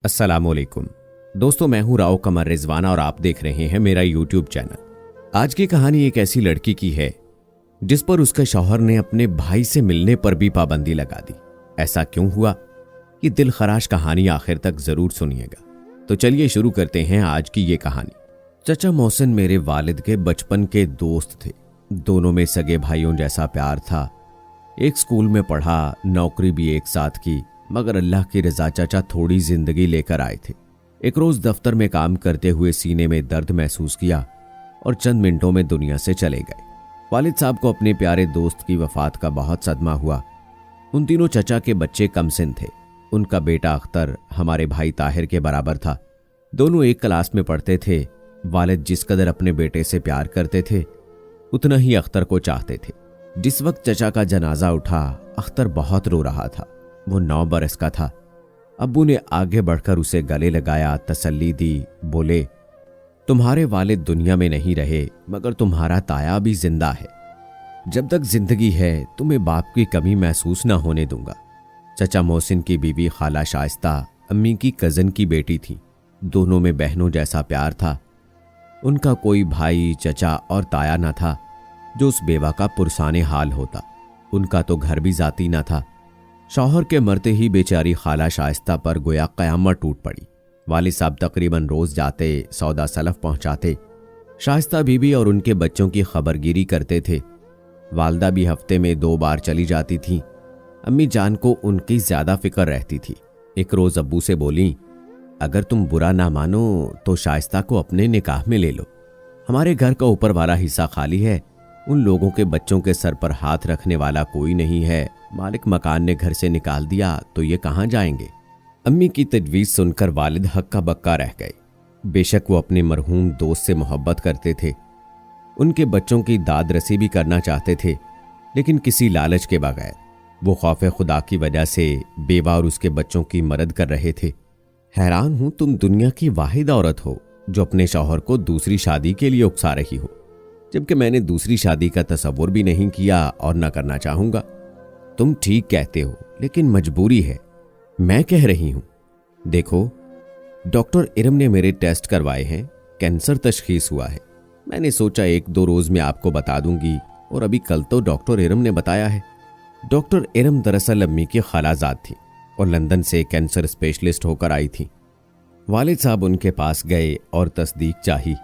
अस्सलामुअलैकुम दोस्तों, मैं हूं राव कमर रिजवाना और आप देख रहे हैं मेरा यूट्यूब चैनल। आज की कहानी एक ऐसी लड़की की है जिस पर उसके शौहर ने अपने भाई से मिलने पर भी पाबंदी लगा दी। ऐसा क्यों हुआ, ये दिल खराश कहानी आखिर तक जरूर सुनिएगा। तो चलिए शुरू करते हैं आज की ये कहानी। चचा मोहसिन मेरे वालिद के बचपन के दोस्त थे। दोनों में सगे भाइयों जैसा प्यार था। एक स्कूल में पढ़ा, नौकरी भी एक साथ की, मगर अल्लाह की रजा चाचा थोड़ी जिंदगी लेकर आए थे। एक रोज दफ्तर में काम करते हुए सीने में दर्द महसूस किया और चंद मिनटों में दुनिया से चले गए। वालिद साहब को अपने प्यारे दोस्त की वफात का बहुत सदमा हुआ। उन तीनों चचा के बच्चे कमसिन थे। उनका बेटा अख्तर हमारे भाई ताहिर के बराबर था। दोनों एक क्लास में पढ़ते थे। वालिद जिस कदर अपने बेटे से प्यार करते थे उतना ही अख्तर को चाहते थे। जिस वक्त चचा का जनाजा उठा, अख्तर बहुत रो रहा था। वो 9 बरस का था। अब्बू ने आगे बढ़कर उसे गले लगाया, तसल्ली दी। बोले, तुम्हारे वालिद दुनिया में नहीं रहे मगर तुम्हारा ताया भी जिंदा है। जब तक जिंदगी है तुम्हें बाप की कमी महसूस ना होने दूंगा। चचा मोहसिन की बीवी खाला शाइस्ता अम्मी की कजन की बेटी थी। दोनों में बहनों जैसा प्यार था। उनका कोई भाई, चचा और ताया न था जो उस बेवा का पुरसाने हाल होता। उनका तो घर भी जाती न था। शौहर के मरते ही बेचारी खाला शाइस्ता पर गोया कयामत टूट पड़ी। वालिद साहब तकरीबन रोज जाते, सौदा सलफ पहुंचाते। शाइस्ता बीबी और उनके बच्चों की खबरगिरी करते थे। वालदा भी हफ्ते में 2 बार चली जाती थी। अम्मी जान को उनकी ज्यादा फिक्र रहती थी। एक रोज अब्बू से बोली, अगर तुम बुरा ना मानो तो शाइस्ता को अपने निकाह में ले लो। हमारे घर का ऊपर वाला हिस्सा खाली है। उन लोगों के बच्चों के सर पर हाथ रखने वाला कोई नहीं है। मालिक मकान ने घर से निकाल दिया तो ये कहां जाएंगे। अम्मी की तजवीज सुनकर वालिद हक्का बक्का रह गए। बेशक वो अपने मरहूम दोस्त से मोहब्बत करते थे। उनके बच्चों की दाद रसी भी करना चाहते थे, लेकिन किसी लालच के बगैर। वो खौफे खुदा की वजह से बेवा और उसके बच्चों की मदद कर रहे थे। हैरान हूं तुम दुनिया की वाहिद औरत हो जो अपने शौहर को दूसरी शादी के लिए उकसा रही हो, जबकि मैंने दूसरी शादी का तसव्वुर भी नहीं किया और न करना चाहूंगा। तुम ठीक कहते हो, लेकिन मजबूरी है। मैं कह रही हूं, देखो डॉक्टर इरम ने मेरे टेस्ट करवाए हैं, कैंसर तशखीस हुआ है। मैंने सोचा 1-2 रोज में आपको बता दूंगी, और अभी कल तो डॉक्टर इरम ने बताया है। डॉक्टर इरम दरअसल अम्मी की खालाजाद थी और लंदन से कैंसर स्पेशलिस्ट होकर आई थी। वालिद साहब उनके पास गए और तस्दीक चाही।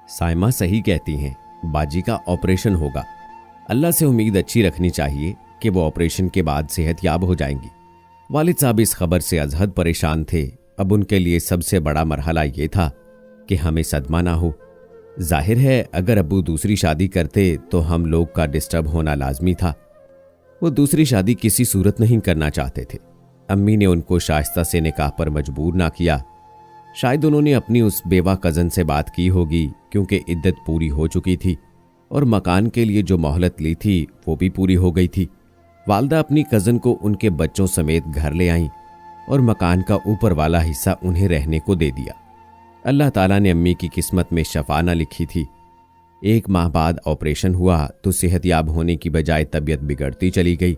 साइमा सही कहती हैं, बाजी का ऑपरेशन होगा। अल्लाह से उम्मीद अच्छी रखनी चाहिए कि वो ऑपरेशन के बाद सेहतयाब हो जाएंगी। वालिद साहब इस खबर से अजहद परेशान थे। अब उनके लिए सबसे बड़ा मरहला ये था कि हमें सदमा ना हो। जाहिर है अगर अब्बू दूसरी शादी करते तो हम लोग का डिस्टर्ब होना लाजमी था। वो दूसरी शादी किसी सूरत नहीं करना चाहते थे। अम्मी ने उनको शाइस्ता से निकाह पर मजबूर ना किया। शायद उन्होंने अपनी उस बेवा कजन से बात की होगी, क्योंकि इद्दत पूरी हो चुकी थी और मकान के लिए जो मोहलत ली थी वो भी पूरी हो गई थी। वालदा अपनी कजन को उनके बच्चों समेत घर ले आईं और मकान का ऊपर वाला हिस्सा उन्हें रहने को दे दिया। अल्लाह ताला ने अम्मी की किस्मत में शफा न लिखी थी। 1 माह बाद ऑपरेशन हुआ तो सेहतयाब होने की बजाय तबीयत बिगड़ती चली गई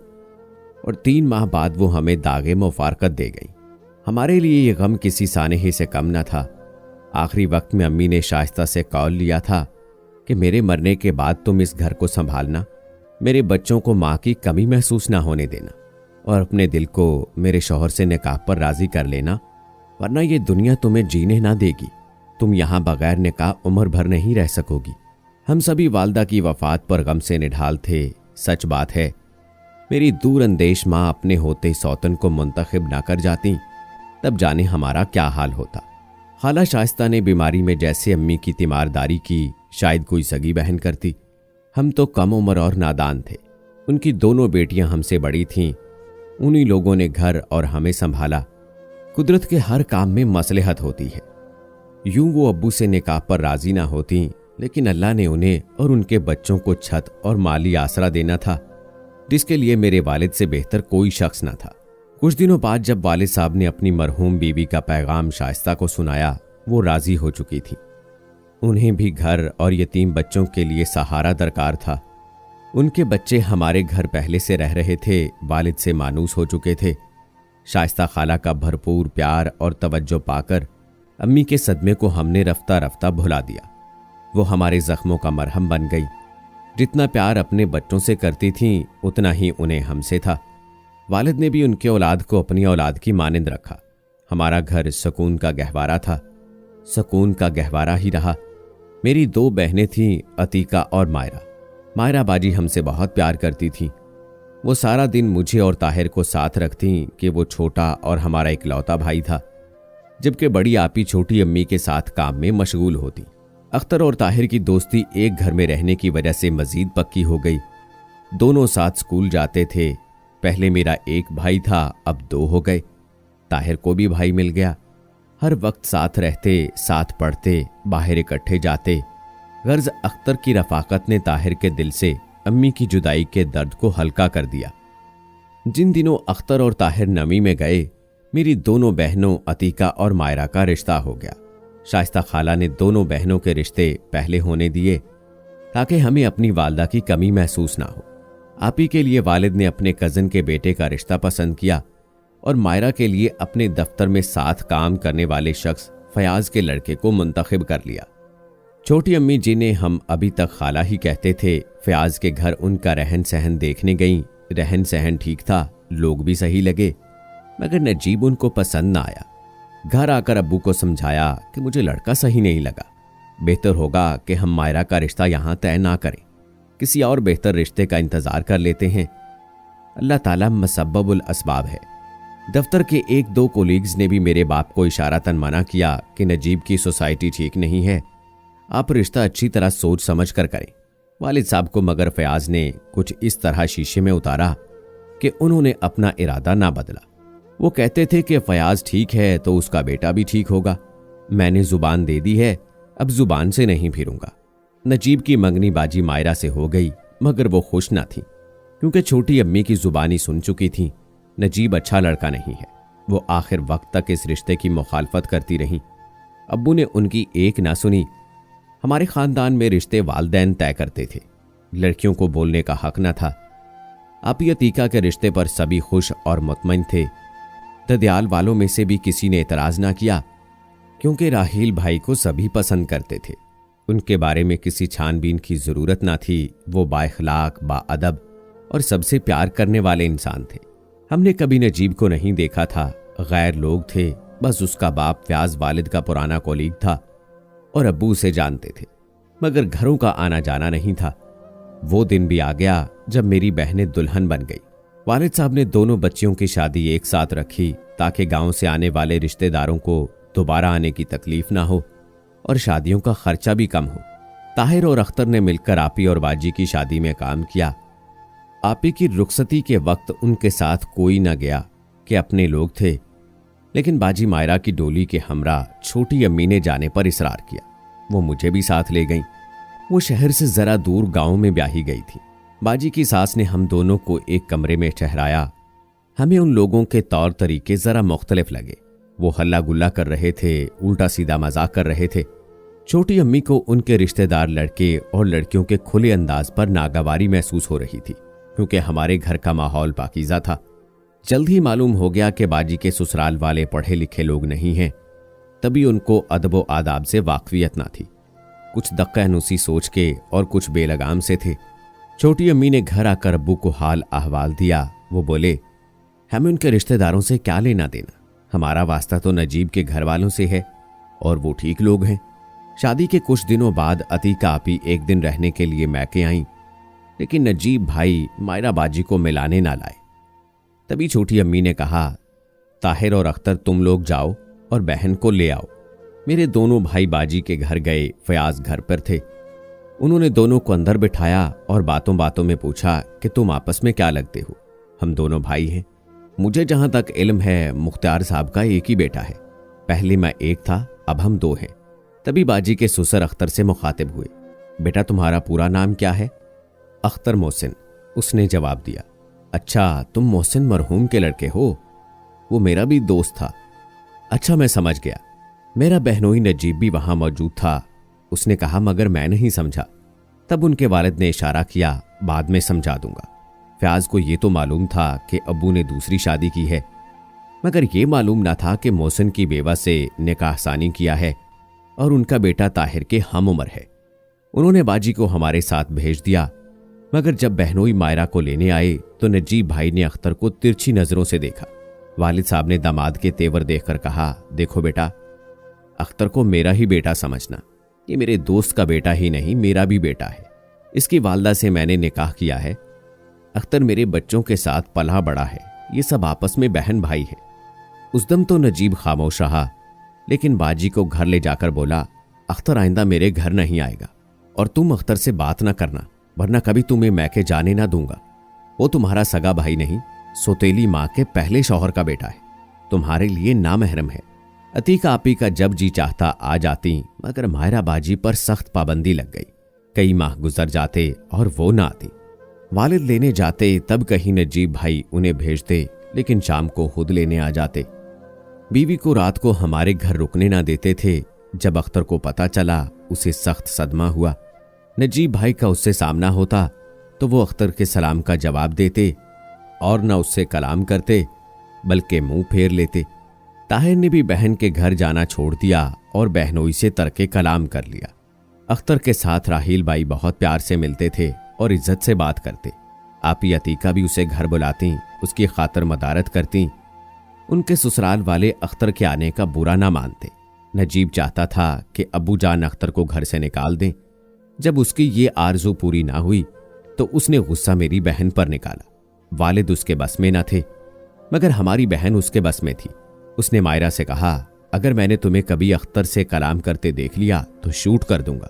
और 3 माह बाद वो हमें दागे मुफारकत दे गई। हमारे लिए ये गम किसी सानहे से कम न था। आखिरी वक्त में अम्मी ने शाइस्ता से कौल लिया था कि मेरे मरने के बाद तुम इस घर को संभालना, मेरे बच्चों को माँ की कमी महसूस ना होने देना और अपने दिल को मेरे शौहर से निकाह पर राजी कर लेना, वरना ये दुनिया तुम्हें जीने ना देगी। तुम यहाँ बगैर निकाह उम्र भर नहीं रह सकोगी। हम सभी वालदा की वफात पर गम से निढाल थे। सच बात है, मेरी दूर अंदेश माँ अपने होते सौतन को मुंतखब ना कर जाती, तब जाने हमारा क्या हाल होता। खाला शाइस्ता ने बीमारी में जैसे अम्मी की तीमारदारी की, शायद कोई सगी बहन करती। हम तो कम उम्र और नादान थे। उनकी दोनों बेटियां हमसे बड़ी थीं। उन्हीं लोगों ने घर और हमें संभाला। कुदरत के हर काम में मसलहत होती है। यूं वो अब्बू से निकाह पर राजी ना होती, लेकिन अल्लाह ने उन्हें और उनके बच्चों को छत और माली आसरा देना था, जिसके लिए मेरे वालिद से बेहतर कोई शख्स न था। कुछ दिनों बाद जब वालिद साहब ने अपनी मरहूम बीवी का पैगाम शाइस्ता को सुनाया, वो राजी हो चुकी थी। उन्हें भी घर और यतीम बच्चों के लिए सहारा दरकार था। उनके बच्चे हमारे घर पहले से रह रहे थे, वालिद से मानूस हो चुके थे। शाइस्ता खाला का भरपूर प्यार और तवज्जो पाकर अम्मी के सदमे को हमने रफ्ता रफ्ता भुला दिया। वो हमारे जख्मों का मरहम बन गई। जितना प्यार अपने बच्चों से करती थीं उतना ही उन्हें हमसे था। वालिद ने भी उनके औलाद को अपनी औलाद की मानिंद रखा। हमारा घर सुकून का गहवारा था, सुकून का गहवारा ही रहा। मेरी 2 बहनें थीं, अतीका और मायरा। मायरा बाजी हमसे बहुत प्यार करती थी। वो सारा दिन मुझे और ताहिर को साथ रखती कि वो छोटा और हमारा इकलौता भाई था, जबकि बड़ी आपी छोटी अम्मी के साथ काम में मशगूल होती। अख्तर और ताहिर की दोस्ती एक घर में रहने की वजह से मजीद पक्की हो गई। दोनों साथ स्कूल जाते थे। पहले मेरा एक भाई था, अब 2 हो गए। ताहिर को भी भाई मिल गया। हर वक्त साथ रहते, साथ पढ़ते, बाहर इकट्ठे जाते। गर्ज अख्तर की रफाकत ने ताहिर के दिल से अम्मी की जुदाई के दर्द को हल्का कर दिया। जिन दिनों अख्तर और ताहिर नमी में गए, मेरी दोनों बहनों अतीका और मायरा का रिश्ता हो गया। शाइस्ता खाला ने दोनों बहनों के रिश्ते पहले होने दिए ताकि हमें अपनी वालदा की कमी महसूस ना हो। आपी के लिए वालिद ने अपने कज़न के बेटे का रिश्ता पसंद किया और मायरा के लिए अपने दफ्तर में साथ काम करने वाले शख्स फयाज के लड़के को मुंतखब कर लिया। छोटी अम्मी जिन्हें हम अभी तक खाला ही कहते थे, फयाज के घर उनका रहन सहन देखने गईं। रहन सहन ठीक था, लोग भी सही लगे, मगर नजीब उनको पसंद ना आया। घर आकर अब्बू को समझाया कि मुझे लड़का सही नहीं लगा, बेहतर होगा कि हम मायरा का रिश्ता यहां तय ना करें, किसी और बेहतर रिश्ते का इंतजार कर लेते हैं। अल्लाह ताला मसब्बबुल असबाब है। दफ्तर के 1-2 कोलीग्स ने भी मेरे बाप को इशारतन मना किया कि नजीब की सोसाइटी ठीक नहीं है, आप रिश्ता अच्छी तरह सोच समझ कर करें। वालिद साहब को मगर फयाज ने कुछ इस तरह शीशे में उतारा कि उन्होंने अपना इरादा ना बदला। वो कहते थे कि फयाज ठीक है तो उसका बेटा भी ठीक होगा। मैंने जुबान दे दी है, अब जुबान से नहीं फिरूंगा। नजीब की मंगनी बाजी मायरा से हो गई, मगर वो खुश ना थी क्योंकि छोटी अम्मी की जुबानी सुन चुकी थी। नजीब अच्छा लड़का नहीं है। वो आखिर वक्त तक इस रिश्ते की मुखालफत करती रहीं। अब्बू ने उनकी एक ना सुनी। हमारे खानदान में रिश्ते वालदैन तय करते थे, लड़कियों को बोलने का हक न था। आपी अतीका के रिश्ते पर सभी खुश और मुतमईन थे। ददयाल वालों में से भी किसी ने एतराज ना किया क्योंकि राहील भाई को सभी पसंद करते थे। उनके बारे में किसी छानबीन की जरूरत ना थी। वो बाइखलाक, बाअदब और सबसे प्यार करने वाले इंसान थे। हमने कभी नजीब को नहीं देखा था, गैर लोग थे। बस उसका बाप फयाज वालिद का पुराना कोलीग था और अब्बू उसे जानते थे, मगर घरों का आना जाना नहीं था। वो दिन भी आ गया जब मेरी बहनें दुल्हन बन गई। वालिद साहब ने दोनों बच्चियों की शादी एक साथ रखी ताकि गांव से आने वाले रिश्तेदारों को दोबारा आने की तकलीफ ना हो और शादियों का खर्चा भी कम हो। ताहिर और अख्तर ने मिलकर आपी और बाजी की शादी में काम किया। आपी की रुखसती के वक्त उनके साथ कोई न गया कि अपने लोग थे, लेकिन बाजी मायरा की डोली के हमरा छोटी अम्मी ने जाने पर इसरार किया। वो मुझे भी साथ ले गईं। वो शहर से जरा दूर गांव में ब्याही गई थी। बाजी की सास ने हम दोनों को एक कमरे में ठहराया। हमें उन लोगों के तौर तरीके जरा मुख्तलिफ लगे। वो हल्ला गुल्ला कर रहे थे, उल्टा सीधा मजाक कर रहे थे। छोटी अम्मी को उनके रिश्तेदार लड़के और लड़कियों के खुले अंदाज पर नागवारी महसूस हो रही थी क्योंकि हमारे घर का माहौल पाकीज़ा था। जल्द ही मालूम हो गया कि बाजी के ससुराल वाले पढ़े लिखे लोग नहीं हैं, तभी उनको अदब व आदाब से वाकफियत ना थी। कुछ दक्का-नुसी सोच के और कुछ बेलगाम से थे। छोटी अम्मी ने घर आकर अब्बू को हाल अहवाल दिया। वो बोले, हमें उनके रिश्तेदारों से क्या लेना देना, हमारा वास्ता तो नजीब के घर वालों से है और वो ठीक लोग हैं। शादी के कुछ दिनों बाद अतीका आपी एक दिन रहने के लिए मैके आईं, लेकिन नजीब भाई मायरा बाजी को मिलाने ना लाए। तभी छोटी अम्मी ने कहा, ताहिर और अख्तर तुम लोग जाओ और बहन को ले आओ। मेरे दोनों भाई बाजी के घर गए। फयाज घर पर थे। उन्होंने दोनों को अंदर बिठाया और बातों बातों में पूछा कि तुम आपस में क्या लगते हो, हम दोनों भाई हैं। मुझे जहां तक इल्म है मुख्तार साहब का एक ही बेटा है। पहले मैं एक था, अब हम 2 हैं। तभी बाजी के ससुर अख्तर से मुखातिब हुए, बेटा तुम्हारा पूरा नाम क्या है? अख्तर मोहसिन, उसने जवाब दिया। अच्छा, तुम मोहसिन मरहूम के लड़के हो? वो मेरा भी दोस्त था। अच्छा, मैं समझ गया। मेरा बहनोई नजीब भी वहां मौजूद था। उसने कहा, मगर मैं नहीं समझा। तब उनके वालिद ने इशारा किया, बाद में समझा दूंगा। फयाज को ये तो मालूम था कि अब्बू ने दूसरी शादी की है। मगर ये मालूम न था कि मोहसिन की बेवा से निकाह सानी किया है और उनका बेटा ताहिर के हम उम्र है। उन्होंने बाजी को हमारे साथ भेज दिया, मगर जब बहनोई मायरा को लेने आए तो नजीब भाई ने अख्तर को तिरछी नजरों से देखा। वालिद साहब ने दामाद के तेवर देखकर कहा, देखो बेटा, अख्तर को मेरा ही बेटा समझना। ये मेरे दोस्त का बेटा ही नहीं, मेरा भी बेटा है। इसकी वालदा से मैंने निकाह किया है। अख्तर मेरे बच्चों के साथ पला बड़ा है। ये सब आपस में बहन भाई है। उस दम तो नजीब खामोश रहा, लेकिन बाजी को घर ले जाकर बोला, अख्तर आइंदा मेरे घर नहीं आएगा और तुम अख्तर से बात ना करना, वरना कभी तुम्हें मैके जाने ना दूंगा। वो तुम्हारा सगा भाई नहीं, सोतेली माँ के पहले शौहर का बेटा है, तुम्हारे लिए नामहरम है। अतीका आपी का जब जी चाहता आ जाती, मगर मायरा बाजी पर सख्त पाबंदी लग गई। कई माह गुजर जाते और वो ना आती। वालिद लेने जाते तब कहीं नजीब भाई उन्हें भेजते, लेकिन शाम को खुद लेने आ जाते। बीवी को रात को हमारे घर रुकने ना देते थे। जब अख्तर को पता चला, उसे सख्त सदमा हुआ। नजीब भाई का उससे सामना होता तो वो अख्तर के सलाम का जवाब देते और न उससे कलाम करते, बल्कि मुंह फेर लेते। ताहिर ने भी बहन के घर जाना छोड़ दिया और बहनोई से तरके कलाम कर लिया। अख्तर के साथ राहील बाई बहुत प्यार से मिलते थे और इज्जत से बात करते। आपी अतीका भी उसे घर बुलाती, उसकी खातर मदारत करती। उनके ससुराल वाले अख्तर के आने का बुरा ना मानते। नजीब चाहता था कि अब्बू जान अख्तर को घर से निकाल दें। जब उसकी ये आरजू पूरी ना हुई तो उसने गुस्सा मेरी बहन पर निकाला। वालिद उसके बस में न थे, मगर हमारी बहन उसके बस में थी। उसने मायरा से कहा, अगर मैंने तुम्हें कभी अख्तर से कलाम करते देख लिया तो शूट कर दूंगा।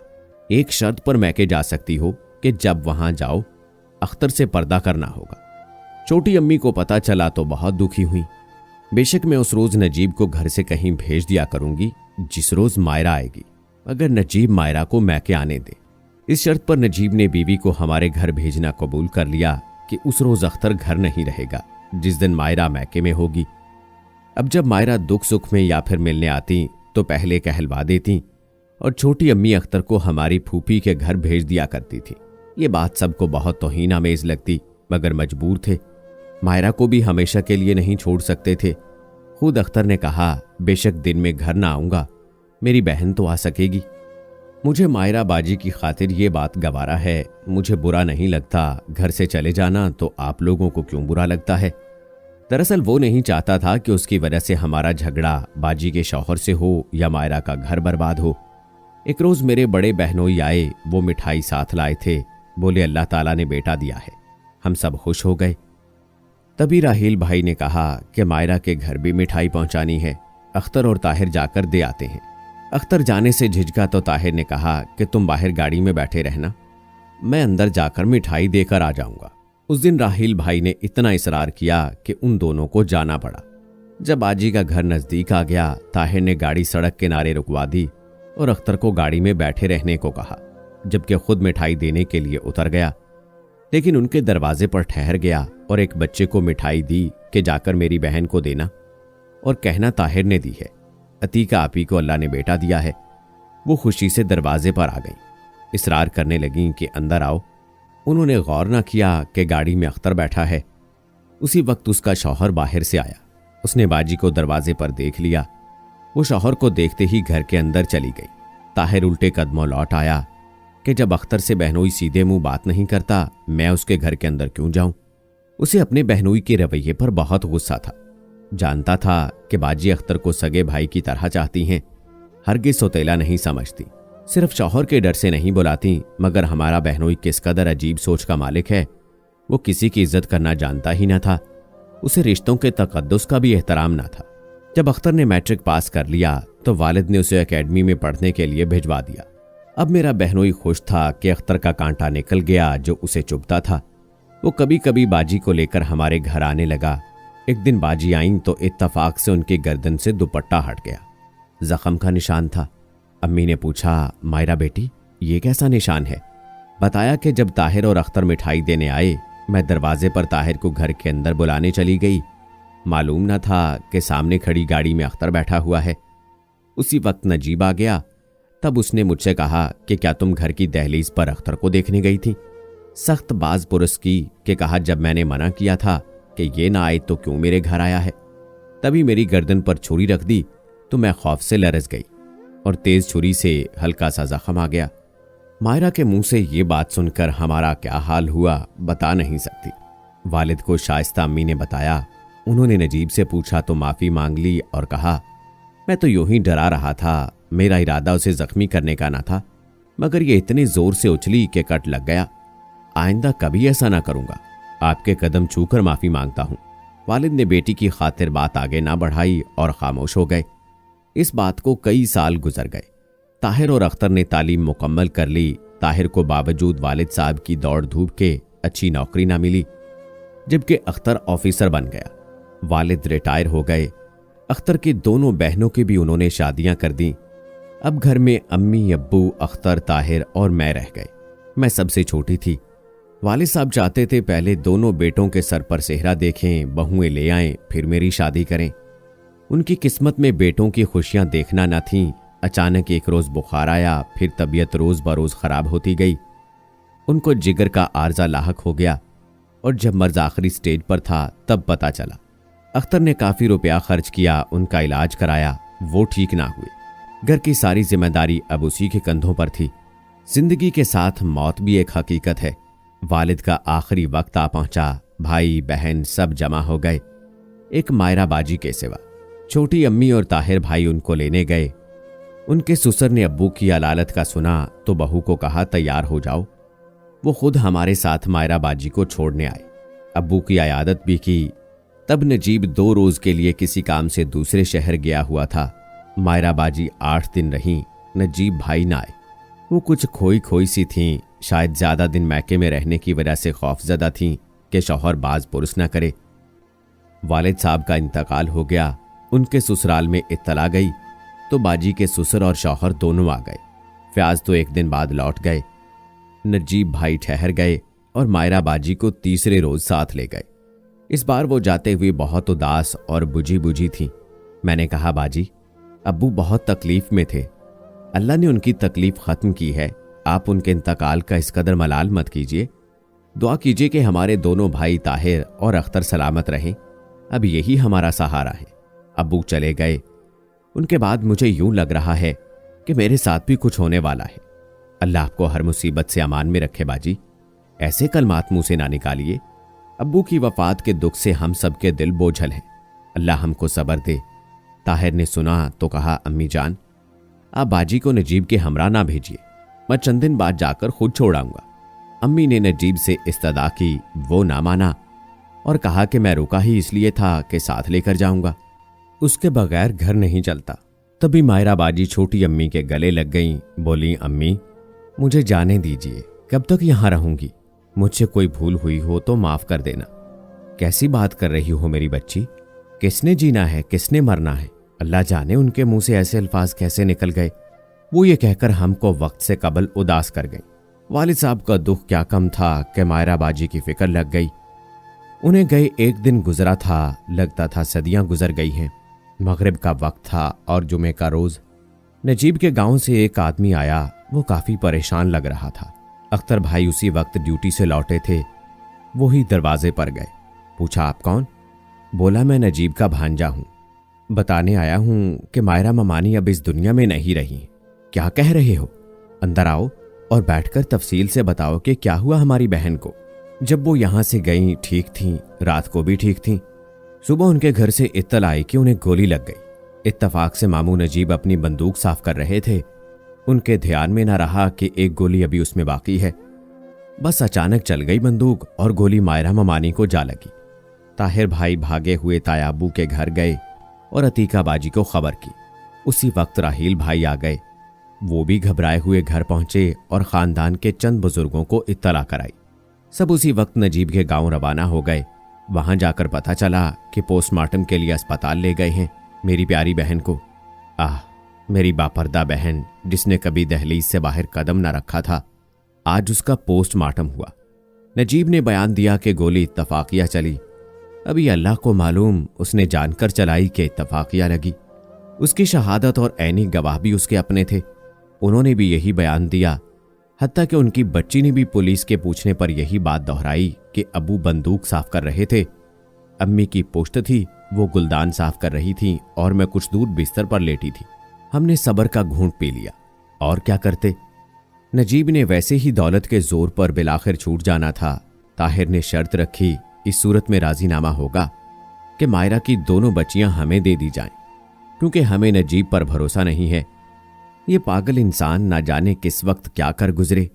एक शर्त पर मैके जा सकती हो कि जब वहां जाओ अख्तर से पर्दा करना होगा। छोटी अम्मी को पता चला तो बहुत दुखी हुई। बेशक मैं उस रोज नजीब को घर से कहीं भेज दिया करूंगी जिस रोज मायरा आएगी, मगर नजीब मायरा को मैके आने दे। इस शर्त पर नजीब ने बीवी को हमारे घर भेजना कबूल कर लिया कि उस रोज अख्तर घर नहीं रहेगा जिस दिन मायरा मैके में होगी। अब जब मायरा दुख सुख में या फिर मिलने आती तो पहले कहलवा देती और छोटी अम्मी अख्तर को हमारी फूफी के घर भेज दिया करती थी। ये बात सबको बहुत तौहीन आमेज लगती, मगर मजबूर थे। मायरा को भी हमेशा के लिए नहीं छोड़ सकते थे। खुद अख्तर ने कहा, बेशक दिन में घर ना आऊंगा, मेरी बहन तो आ सकेगी। मुझे मायरा बाजी की खातिर ये बात गवारा है। मुझे बुरा नहीं लगता, घर से चले जाना तो आप लोगों को क्यों बुरा लगता है? दरअसल वो नहीं चाहता था कि उसकी वजह से हमारा झगड़ा बाजी के शौहर से हो या मायरा का घर बर्बाद हो। एक रोज मेरे बड़े बहनोई आए, वो मिठाई साथ लाए थे। बोले, अल्लाह ताला ने बेटा दिया है। हम सब खुश हो गए। तभी राहील भाई ने कहा कि मायरा के घर भी मिठाई पहुंचानी है, अख्तर और ताहिर जाकर दे आते हैं। अख्तर जाने से झिझका तो ताहिर ने कहा कि तुम बाहर गाड़ी में बैठे रहना, मैं अंदर जाकर मिठाई देकर आ जाऊंगा। उस दिन राहील भाई ने इतना इसरार किया कि उन दोनों को जाना पड़ा। जब बाजी का घर नजदीक आ गया, ताहिर ने गाड़ी सड़क किनारे रुकवा दी और अख्तर को गाड़ी में बैठे रहने को कहा, जबकि खुद मिठाई देने के लिए उतर गया। लेकिन उनके दरवाजे पर ठहर गया और एक बच्चे को मिठाई दी कि जाकर मेरी बहन को देना, और कहना ताहिर ने दी है। अतीका आपी को अल्लाह ने बेटा दिया है। वो खुशी से दरवाजे पर आ गई, इसरार करने लगी कि अंदर आओ। उन्होंने गौर न किया कि गाड़ी में अख्तर बैठा है। उसी वक्त उसका शौहर बाहर से आया। उसने बाजी को दरवाजे पर देख लिया। वो शौहर को देखते ही घर के अंदर चली गई। ताहिर उल्टे कदमों लौट आया कि जब अख्तर से बहनोई सीधे मुंह बात नहीं करता, मैं उसके घर के अंदर क्यों जाऊं? उसे अपने बहनोई के रवैये पर बहुत गुस्सा था। जानता था कि बाजी अख्तर को सगे भाई की तरह चाहती हैं, हरगिज सौतेला नहीं समझती। सिर्फ शौहर के डर से नहीं बुलाती, मगर हमारा बहनोई किस कदर अजीब सोच का मालिक है। वो किसी की इज्जत करना जानता ही न था। उसे रिश्तों के तकद्दुस का भी एहतराम न था। जब अख्तर ने मैट्रिक पास कर लिया तो वालिद ने उसे एकेडमी में पढ़ने के लिए भिजवा दिया। अब मेरा बहनोई खुश था कि अख्तर का कांटा निकल गया जो उसे चुभता था। वो कभी कभी बाजी को लेकर हमारे घर आने लगा। एक दिन बाजी आईं तो इत्तफाक से उनके गर्दन से दुपट्टा हट गया। जख्म का निशान था। अम्मी ने पूछा, मायरा बेटी, ये कैसा निशान है? बताया कि जब ताहिर और अख्तर मिठाई देने आए, मैं दरवाजे पर ताहिर को घर के अंदर बुलाने चली गई। मालूम न था कि सामने खड़ी गाड़ी में अख्तर बैठा हुआ है। उसी वक्त नजीब आ गया। तब उसने मुझसे कहा कि क्या तुम घर की दहलीज पर अख्तर को देखने गई थी? सख्त बाज पुरस की कि कहा, जब मैंने मना किया था कि ये ना आए तो क्यों मेरे घर आया है? तभी मेरी गर्दन पर छुरी रख दी तो मैं खौफ से लरस गई और तेज छुरी से हल्का सा जख्म आ गया। मायरा के मुंह से ये बात सुनकर हमारा क्या हाल हुआ बता नहीं सकती। वालिद को शाइस्ता अम्मी ने बताया। उन्होंने नजीब से पूछा तो माफी मांग ली और कहा, मैं तो यूं ही डरा रहा था, मेरा इरादा उसे जख्मी करने का ना था, मगर ये इतने जोर से उछली कि कट लग गया। आइंदा कभी ऐसा ना करूंगा, आपके कदम छूकर माफी मांगता हूं। वालिद ने बेटी की खातिर बात आगे ना बढ़ाई और खामोश हो गए। इस बात को कई साल गुजर गए। ताहिर और अख्तर ने तालीम मुकम्मल कर ली। ताहिर को बावजूद वालिद साहब की दौड़ धूप के अच्छी नौकरी ना मिली, जबकि अख्तर ऑफिसर बन गया। वालिद रिटायर हो गए। अख्तर की दोनों बहनों की भी उन्होंने शादियां कर दी। अब घर में अम्मी, अब्बू, अख्तर, ताहिर और मैं रह गए। मैं सबसे छोटी थी। वालिद साहब चाहते थे पहले दोनों बेटों के सर पर सेहरा देखें, बहुएं ले आएं, फिर मेरी शादी करें। उनकी किस्मत में बेटों की खुशियां देखना न थीं। अचानक एक रोज बुखार आया, फिर तबीयत रोज बरोज खराब होती गई। उनको जिगर का आर्जा लाहक हो गया और जब मर्ज आखिरी स्टेज पर था तब पता चला। अख्तर ने काफी रुपया खर्च किया, उनका इलाज कराया, वो ठीक ना हुए। घर की सारी जिम्मेदारी अब उसी के कंधों पर थी। जिंदगी के साथ मौत भी एक हकीकत है। वालिद का आखिरी वक्त आ पहुंचा। भाई बहन सब जमा हो गए, एक मायरा बाजी के सिवा। छोटी अम्मी और ताहिर भाई उनको लेने गए। उनके ससुर ने अब्बू की अलालत का सुना तो बहू को कहा, तैयार हो जाओ। वो खुद हमारे साथ मायरा बाजी को छोड़ने आए। अब्बू की अयादत भी की। तब नजीब 2 रोज के लिए किसी काम से दूसरे शहर गया हुआ था। मायरा बाजी 8 दिन रहीं। नजीब भाई ना आए। वो कुछ खोई खोई सी थीं, शायद ज्यादा दिन मैके में रहने की वजह से खौफजदा थीं कि शौहर बाज पुरुष न करे। वालिद साहब का इंतकाल हो गया। उनके ससुराल में इत्तला गई तो बाजी के ससुर और शौहर दोनों आ गए। फ्याज तो एक दिन बाद लौट गए। नजीब भाई ठहर गए और मायरा बाजी को तीसरे रोज साथ ले गए। इस बार वो जाते हुए बहुत उदास और बुझी बुझी थी। मैंने कहा, बाजी अब्बू बहुत तकलीफ में थे, अल्लाह ने उनकी तकलीफ खत्म की है, आप उनके इंतकाल का इस कदर मलाल मत कीजिए। दुआ कीजिए कि हमारे दोनों भाई ताहिर और अख्तर सलामत रहें। अब यही हमारा सहारा है। अब्बू चले गए। उनके बाद मुझे यूं लग रहा है कि मेरे साथ भी कुछ होने वाला है। अल्लाह आपको हर मुसीबत से अमान में रखे बाजी। ऐसे कलमात मुंह से ना निकालिए। अब्बू की वफात के दुख से हम सबके दिल बोझल हैं। अल्लाह हमको सब्र दे। ताहिर ने सुना तो कहा, अम्मी जान आप बाजी को नजीब के हमरा ना भेजिए, मैं चंद दिन बाद जाकर खुद छोड़ आऊंगा। अम्मी ने नजीब से इस्तदा की, वो ना माना और कहा कि मैं रुका ही इसलिए था कि साथ लेकर जाऊंगा, उसके बगैर घर नहीं चलता। तभी मायरा बाजी छोटी अम्मी के गले लग गईं। बोली, अम्मी मुझे जाने दीजिए, कब तक यहां रहूंगी? मुझसे कोई भूल हुई हो तो माफ कर देना। कैसी बात कर रही हो मेरी बच्ची? किसने जीना है, किसने मरना है? अल्लाह जाने उनके मुंह से ऐसे अल्फाज कैसे निकल गए। वो ये कहकर हमको वक्त से कबल उदास कर गई। वालिद साहब का दुख क्या कम था कि मायरा बाजी की फिक्र लग गई। उन्हें गए एक दिन गुजरा था, लगता था सदियां गुजर गई हैं। मगरिब का वक्त था और जुमे का रोज। नजीब के गांव से एक आदमी आया। वो काफी परेशान लग रहा था। अख्तर भाई उसी वक्त ड्यूटी से लौटे थे। वो ही दरवाजे पर गए। पूछा, आप कौन? बोला, मैं नजीब का भांजा हूं। बताने आया हूं कि मायरा ममानी अब इस दुनिया में नहीं रही। क्या कह रहे हो? अंदर आओ और बैठकर तफसील से बताओ कि क्या हुआ हमारी बहन को। जब वो यहां से गई ठीक थीं, रात को भी ठीक थीं। सुबह उनके घर से इत्तला आई कि उन्हें गोली लग गई। इत्तफाक से मामू नजीब अपनी बंदूक साफ कर रहे थे। उनके ध्यान में न रहा कि एक गोली अभी उसमें बाकी है। बस अचानक चल गई बंदूक और गोली मायरा ममानी को जा लगी। ताहिर भाई भागे हुए तायाबू के घर गए और अतीका बाजी को खबर की। उसी वक्त राहील भाई आ गए। वो भी घबराए हुए घर पहुंचे और खानदान के चंद बुजुर्गों को इत्तला कराई। सब उसी वक्त नजीब के गांव रवाना हो गए। वहां जाकर पता चला कि पोस्टमार्टम के लिए अस्पताल ले गए हैं मेरी प्यारी बहन को। आह, मेरी बापर्दा बहन जिसने कभी दहलीज से बाहर कदम न रखा था, आज उसका पोस्टमार्टम हुआ। नजीब ने बयान दिया कि गोली इत्तफाकिया चली। अभी अल्लाह को मालूम उसने जानकर चलाई कि इत्तफाकिया लगी। उसकी शहादत और ऐनी गवाह भी उसके अपने थे। उन्होंने भी यही बयान दिया। हत्ता कि उनकी बच्ची ने भी पुलिस के पूछने पर यही बात दोहराई कि अबू बंदूक साफ कर रहे थे। अम्मी की पुश्त थी, वो गुलदान साफ कर रही थी और मैं कुछ दूर बिस्तर पर लेटी थी। हमने सब्र का घूंट पी लिया। और क्या करते। नजीब ने वैसे ही दौलत के जोर पर बिलाखिर छूट जाना था। ताहिर ने शर्त रखी, इस सूरत में राजीनामा होगा कि मायरा की दोनों बच्चियां हमें दे दी जाएं, क्योंकि हमें नजीब पर भरोसा नहीं है। ये पागल इंसान ना जाने किस वक्त क्या कर गुजरे।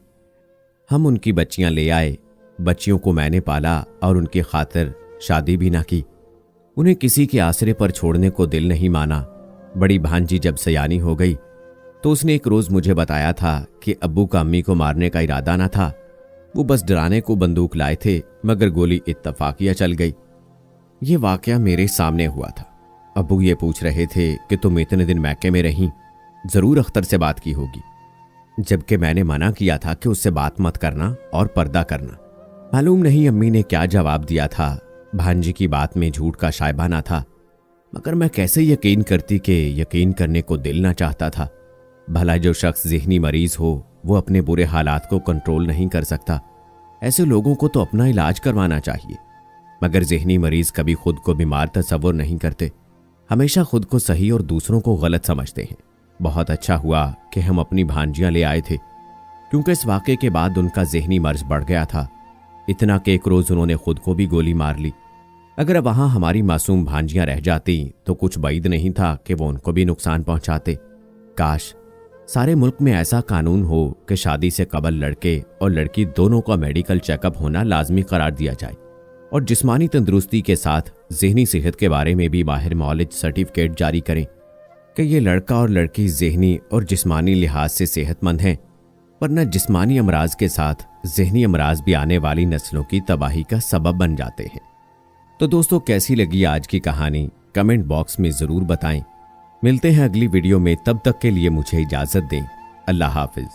हम उनकी बच्चियां ले आए। बच्चियों को मैंने पाला और उनकी खातिर शादी भी ना की। उन्हें किसी के आसरे पर छोड़ने को दिल नहीं माना। बड़ी भांजी जब सयानी हो गई तो उसने एक रोज मुझे बताया था कि अब्बू का अम्मी को मारने का इरादा ना था, वो बस डराने को बंदूक लाए थे, मगर गोली इत्तफाकिया चल गई। ये वाकया मेरे सामने हुआ था। अब्बू ये पूछ रहे थे कि तुम इतने दिन मैके में रहीं, जरूर अख्तर से बात की होगी, जबकि मैंने मना किया था कि उससे बात मत करना और पर्दा करना। मालूम नहीं अम्मी ने क्या जवाब दिया था। भांजी की बात में झूठ का शायबा ना था, मगर मैं कैसे यकीन करती कि यकीन करने को दिल ना चाहता था। भला जो शख्स ज़हनी मरीज हो वो अपने बुरे हालात को कंट्रोल नहीं कर सकता। ऐसे लोगों को तो अपना इलाज करवाना चाहिए, मगर ज़हनी मरीज कभी खुद को बीमार तस्वुर नहीं करते, हमेशा खुद को सही और दूसरों को गलत समझते हैं। बहुत अच्छा हुआ कि हम अपनी भांजियां ले आए थे, क्योंकि इस वाक़े के बाद उनका ज़हनी मर्ज बढ़ गया था। इतना कि एक रोज़ उन्होंने खुद को भी गोली मार ली। अगर वहां हमारी मासूम भांजियां रह जाती तो कुछ बैद नहीं था कि वो उनको भी नुकसान पहुंचाते। काश सारे मुल्क में ऐसा कानून हो कि शादी से कबल लड़के और लड़की दोनों का मेडिकल चेकअप होना लाजमी करार दिया जाए, और जिस्मानी तंदुरुस्ती के साथ ज़हनी सेहत के बारे में भी माहिर मौलिज सर्टिफिकेट जारी करें कि ये लड़का और लड़की ज़हनी और जिस्मानी लिहाज से सेहतमंद हैं, वरना जिस्मानी अमराज के साथ ज़हनी अमराज भी आने वाली नस्लों की तबाही का सबब बन जाते हैं। तो दोस्तों, कैसी लगी आज की कहानी कमेंट बॉक्स में ज़रूर बताएं। मिलते हैं अगली वीडियो में, तब तक के लिए मुझे इजाज़त दें। अल्लाह हाफिज़।